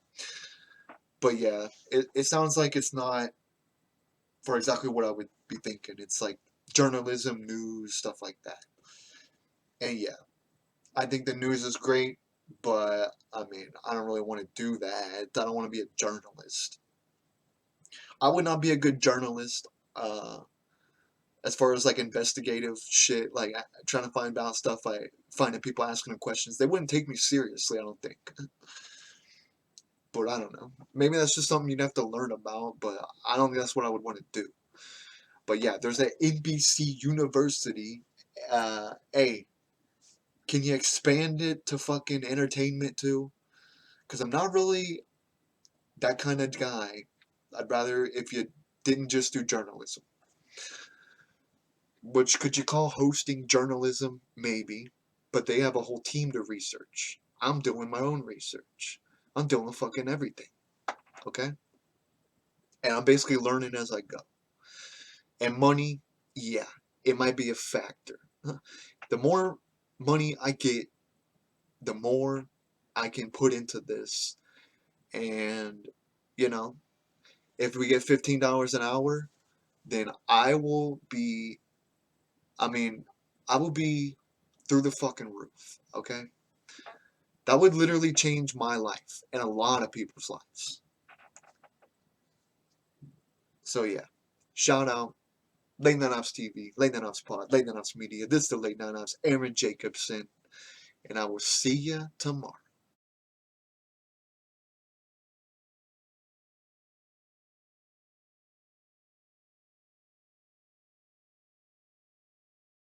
But yeah, it sounds like it's not for exactly what I would be thinking. It's like journalism, news, stuff like that. And yeah, I think the news is great, but I mean, I don't really want to do that. I don't want to be a journalist. I would not be a good journalist, uh, as far as like investigative shit, like trying to find out stuff, like finding people asking them questions. They wouldn't take me seriously, I don't think. But I don't know. Maybe that's just something you'd have to learn about, but I don't think that's what I would want to do. But yeah, there's that NBC University. Hey, can you expand it to fucking entertainment too? Because I'm not really that kind of guy. I'd rather if you didn't just do journalism. Which could you call hosting journalism? Maybe. But they have a whole team to research. I'm doing my own research. I'm doing fucking everything. Okay? And I'm basically learning as I go. And money, yeah, it might be a factor. The more money I get, the more I can put into this. And, you know, if we get $15 an hour, then I mean, I will be through the fucking roof, okay? That would literally change my life and a lot of people's lives. So yeah, shout out Late Night Ops TV, Late Night Ops Pod, Late Night Ops Media. This is the Late Night Ops, Aaron Jacobson, and I will see ya tomorrow.